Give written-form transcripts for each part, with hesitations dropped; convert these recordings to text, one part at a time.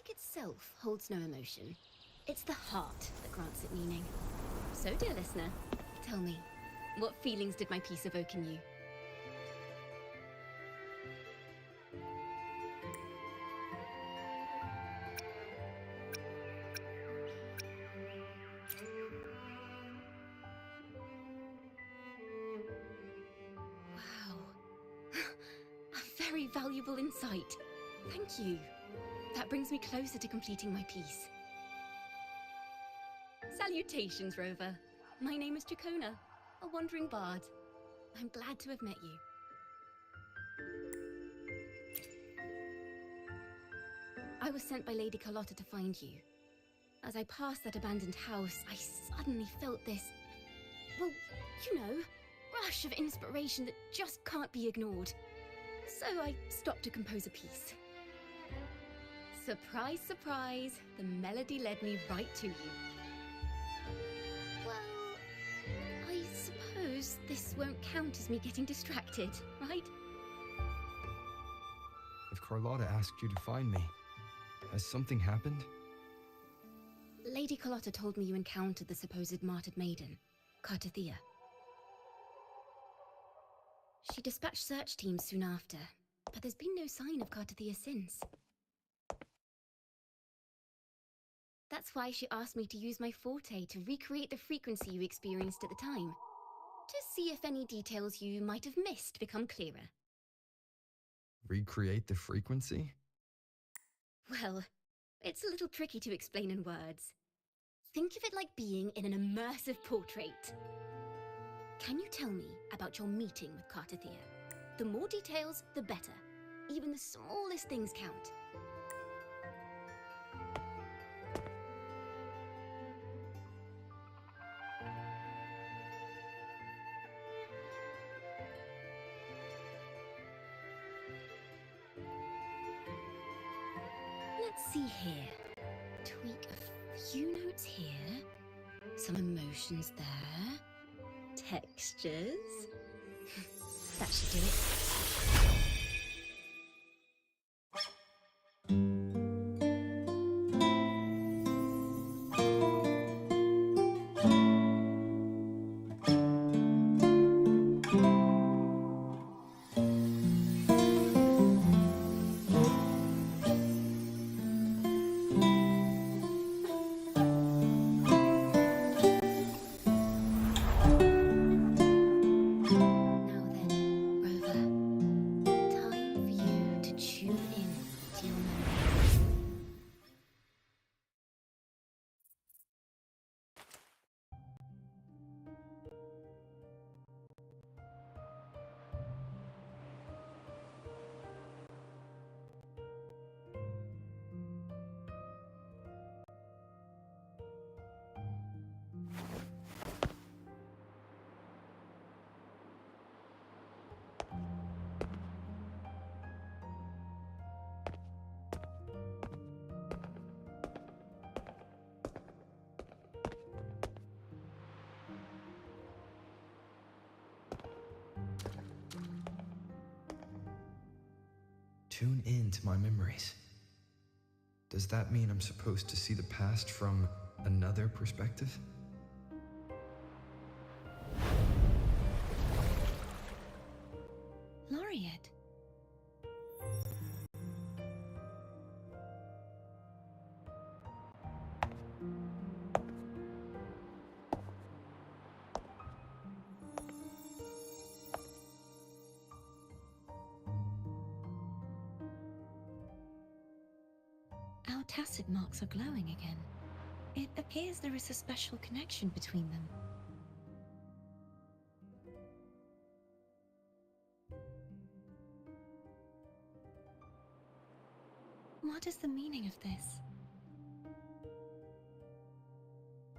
magic itself holds no emotion. It's the heart that grants it meaning. So, dear listener, tell me, what feelings did my piece evoke in you? A very valuable insight. Thank you. That brings me closer to completing my piece. Salutations, Rover. My name is Dracona, a wandering bard. I'm glad to have met you. I was sent by Lady Carlotta to find you. As I passed that abandoned house, I suddenly felt this, well, you know, rush of inspiration that just can't be ignored. So I stopped to compose a piece. Surprise, surprise, the melody led me right to you. Well, I suppose this won't count as me getting distracted, right? If Carlotta asked you to find me, has something happened? Lady Carlotta told me you encountered the supposed Martyred Maiden, Cartethyia. She dispatched search teams soon after, but there's been no sign of Cartethyia since. That's why she asked me to use my forte to recreate the frequency you experienced at the time, to see if any details you might have missed become clearer. Recreate the frequency? Well, it's a little tricky to explain in words. Think of it like being in an immersive portrait. Can you tell me about your meeting with Cartethyia? The more details, the better. Even the smallest things count. Let's see here. Tweak a few notes here. Some emotions there. Textures. That should do it. Tune in to my memories. Does that mean I'm supposed to see the past from another perspective? Laureate. Our tacit marks are glowing again. It appears there is a special connection between them. What is the meaning of this?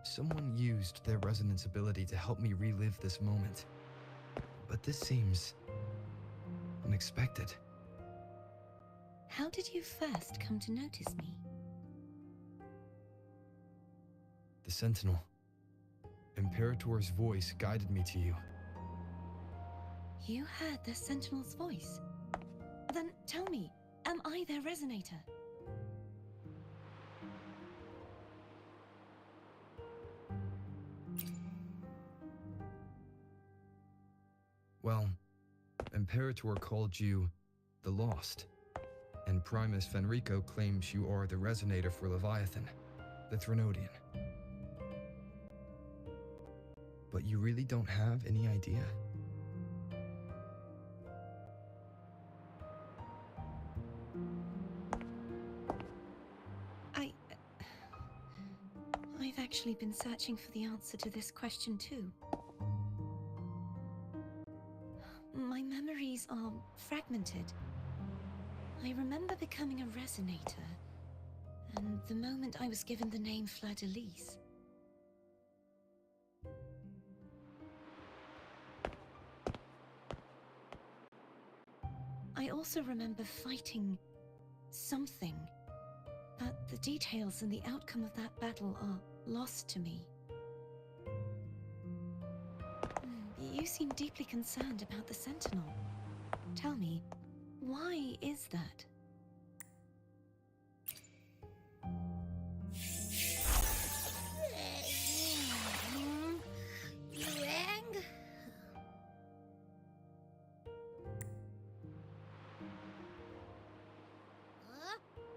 Someone used their resonance ability to help me relive this moment. But this seems unexpected. How did you first come to notice me? The Sentinel. Imperator's voice guided me to you. You heard the Sentinel's voice? Then tell me, am I their resonator? Well, Imperator called you the Lost, and Primus Fenrico claims you are the resonator for Leviathan, the Threnodian. But you really don't have any idea? I've actually been searching for the answer to this question too. My memories are fragmented. I remember becoming a resonator, and the moment I was given the name Fleur-de-Lis. I also remember fighting something, but the details and the outcome of that battle are lost to me. You seem deeply concerned about the Sentinel. Tell me, why is that?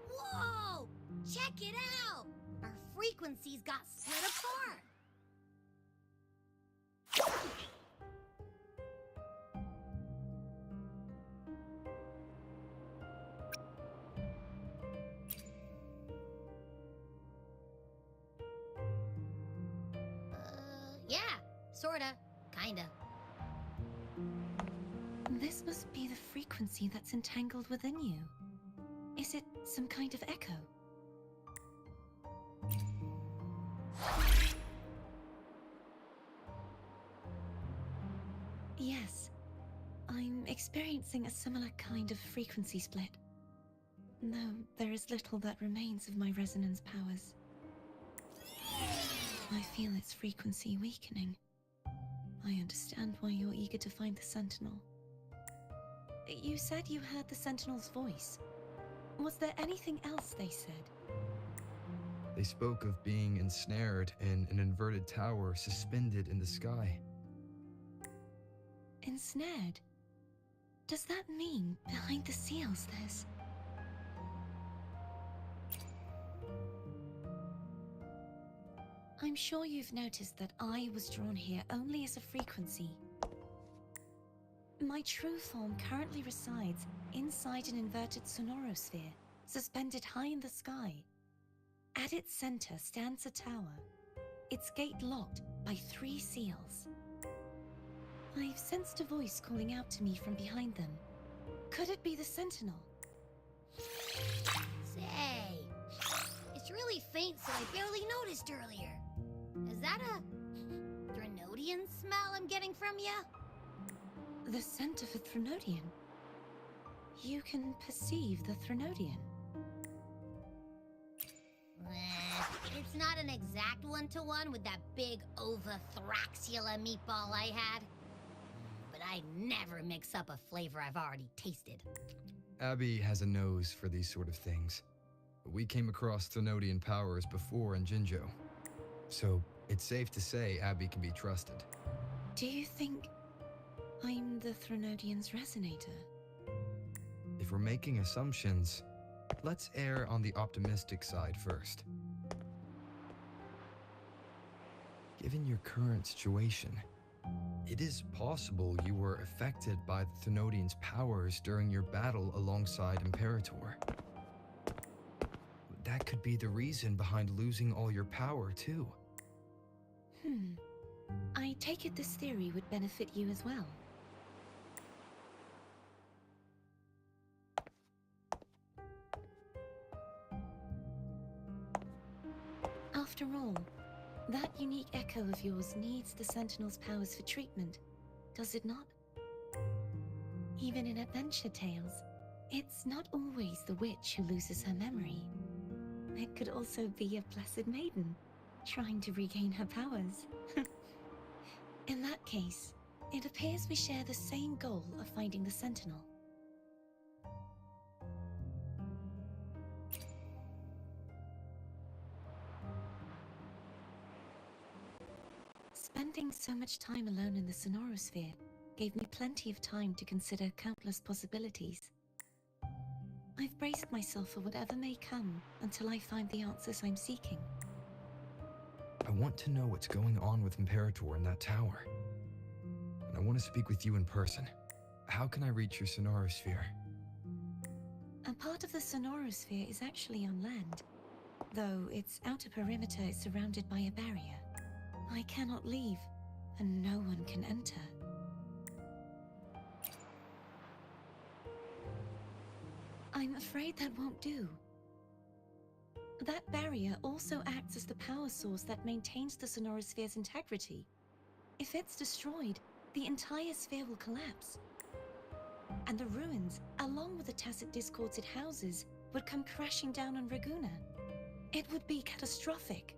Whoa! Check it out! Our frequencies got split apart! Yeah, sorta, kinda. This must be the frequency that's entangled within you. Is it some kind of echo? Yes, I'm experiencing a similar kind of frequency split. Though there is little that remains of my resonance powers. I feel its frequency weakening. I understand why you're eager to find the Sentinel. You said you heard the Sentinel's voice. Was there anything else they said? They spoke of being ensnared in an inverted tower suspended in the sky. Ensnared? Does that mean behind the seals there's... I'm sure you've noticed that I was drawn here only as a frequency. My true form currently resides inside an inverted sonorosphere, suspended high in the sky. At its center stands a tower, its gate locked by 3 seals. I've sensed a voice calling out to me from behind them. Could it be the Sentinel? Say, it's really faint, so I barely noticed earlier. Is that a Threnodian smell I'm getting from you? The scent of a Threnodian. You can perceive the Threnodian. It's not an exact one-to-one with that big Ovathraxula meatball I had. But I never mix up a flavor I've already tasted. Abby has a nose for these sort of things. We came across Threnodian powers before in Jinjo, so it's safe to say Abby can be trusted. Do you think I'm the Threnodian's resonator? If we're making assumptions, let's err on the optimistic side first. Given your current situation, it is possible you were affected by the Threnodian's powers during your battle alongside Imperator. That could be the reason behind losing all your power, too. I take it this theory would benefit you as well. After all, that unique echo of yours needs the Sentinel's powers for treatment, does it not? Even in adventure tales, it's not always the witch who loses her memory. It could also be a blessed maiden, trying to regain her powers. In that case, it appears we share the same goal of finding the Sentinel. Spending so much time alone in the sonorosphere gave me plenty of time to consider countless possibilities. I've braced myself for whatever may come until I find the answers I'm seeking. I want to know what's going on with Imperator in that tower. And I want to speak with you in person. How can I reach your sonorosphere? A part of the sonorosphere is actually on land, though its outer perimeter is surrounded by a barrier. I cannot leave, and no one can enter. I'm afraid that won't do. That barrier also acts as the power source that maintains the sonorosphere's integrity. If it's destroyed, the entire sphere will collapse. And the ruins, along with the tacit discords it houses, would come crashing down on Raguna. It would be catastrophic.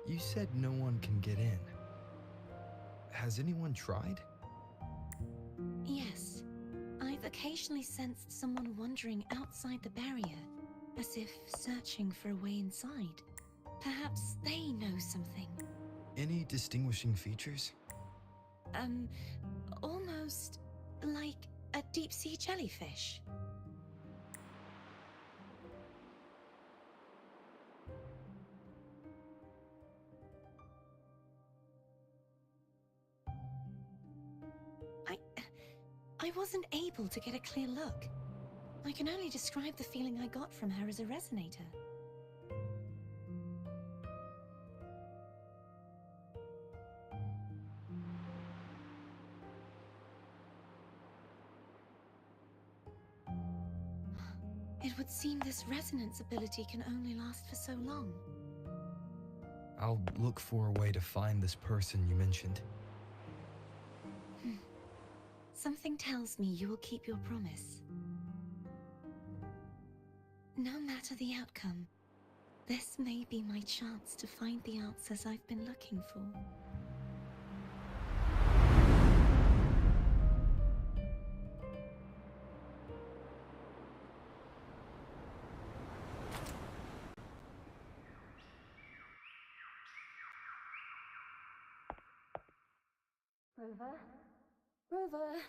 You said no one can get in. Has anyone tried? Yes. I've occasionally sensed someone wandering outside the barrier, as if searching for a way inside. Perhaps they know something. Any distinguishing features? Almost like a deep-sea jellyfish. I wasn't able to get a clear look. I can only describe the feeling I got from her as a resonator. It would seem this resonance ability can only last for so long. I'll look for a way to find this person you mentioned. Something tells me you will keep your promise. No matter the outcome, this may be my chance to find the answers I've been looking for. Rover? Rover!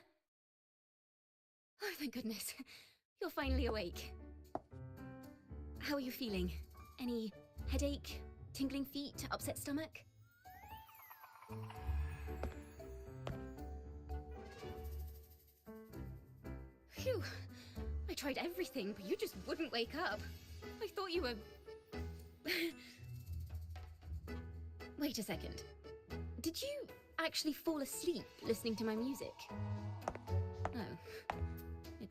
Oh, thank goodness. You're finally awake. How are you feeling? Any headache, tingling feet, upset stomach? Phew. I tried everything, but you just wouldn't wake up. I thought you were... Wait a second. Did you actually fall asleep listening to my music? Oh. It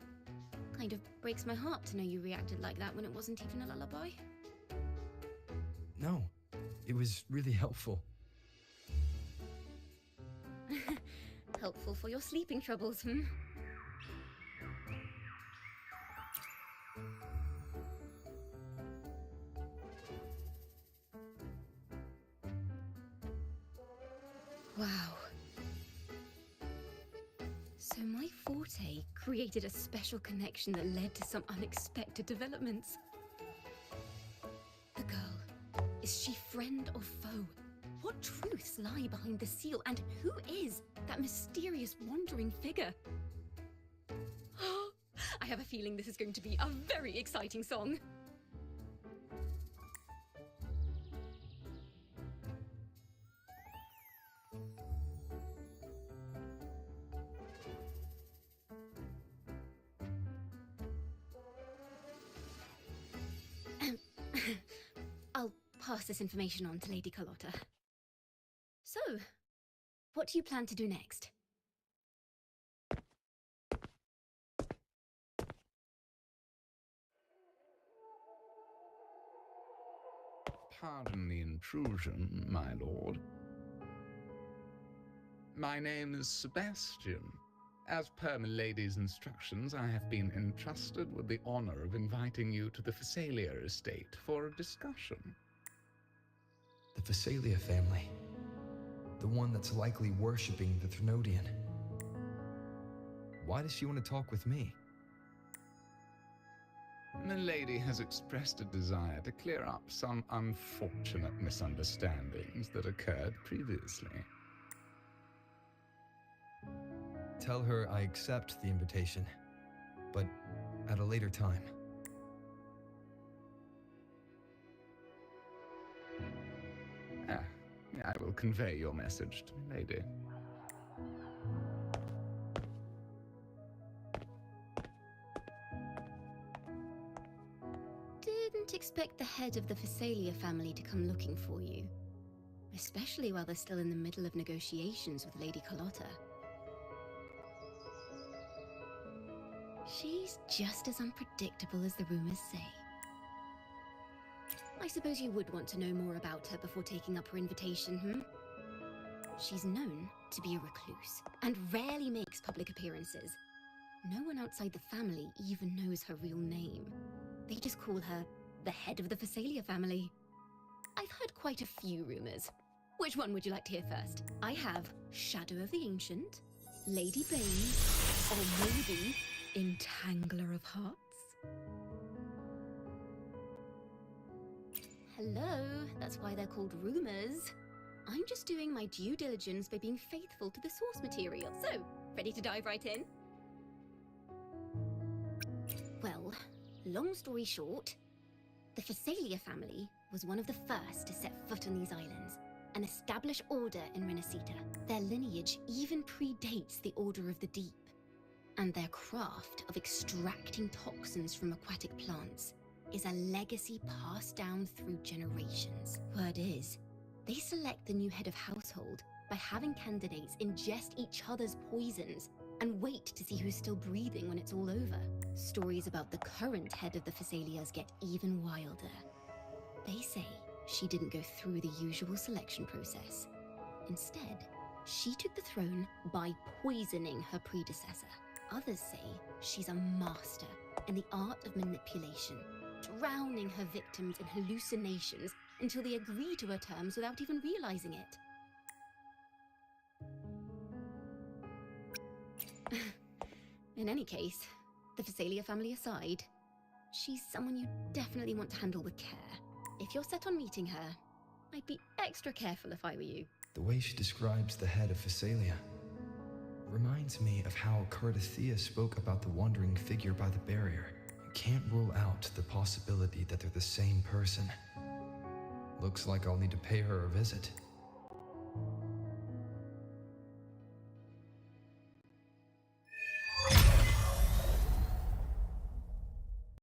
kind of breaks my heart to know you reacted like that when it wasn't even a lullaby. No, it was really helpful. Helpful for your sleeping troubles, hmm? Wow. So my forte created a special connection that led to some unexpected developments. The girl, is she friend or foe? What truths lie behind the seal, and who is that mysterious wandering figure? I have a feeling this is going to be a very exciting song. I'll pass this information on to Lady Carlotta. So, what do you plan to do next? Pardon the intrusion, my lord. My name is Sebastian. As per milady's instructions, I have been entrusted with the honor of inviting you to the Fisalia estate for a discussion. The Fisalia family. The one that's likely worshipping the Thrunodian. Why does she want to talk with me? Milady has expressed a desire to clear up some unfortunate misunderstandings that occurred previously. tell her I accept the invitation, but at a later time. Ah, I will convey your message to my lady. Didn't expect the head of the Fisalia family to come looking for you. Especially while they're still in the middle of negotiations with Lady Carlotta. She's just as unpredictable as the rumors say. I suppose you would want to know more about her before taking up her invitation, hmm? She's known to be a recluse, and rarely makes public appearances. No one outside the family even knows her real name. They just call her the head of the Fisalia family. I've heard quite a few rumors. Which one would you like to hear first? I have Shadow of the Ancient, Lady Bane, or maybe Entangler of Hearts. Hello, that's why they're called rumors. I'm just doing my due diligence by being faithful to the source material. So, ready to dive right in? Well, long story short, the Fisalia family was one of the first to set foot on these islands and establish order in RANASCITA. Their lineage even predates the Order of the Deep, and their craft of extracting toxins from aquatic plants is a legacy passed down through generations. Word is, they select the new head of household by having candidates ingest each other's poisons and wait to see who's still breathing when it's all over. Stories about the current head of the Fisalias get even wilder. They say she didn't go through the usual selection process. Instead, she took the throne by poisoning her predecessor. Others say she's a master in the art of manipulation, drowning her victims in hallucinations until they agree to her terms without even realizing it. In any case, the Fisalia family aside, she's someone you definitely want to handle with care. If you're set on meeting her, I'd be extra careful if I were you. The way she describes the head of Fisalia reminds me of how Cartethyia spoke about the wandering figure by the barrier. I can't rule out the possibility that they're the same person. Looks like I'll need to pay her a visit.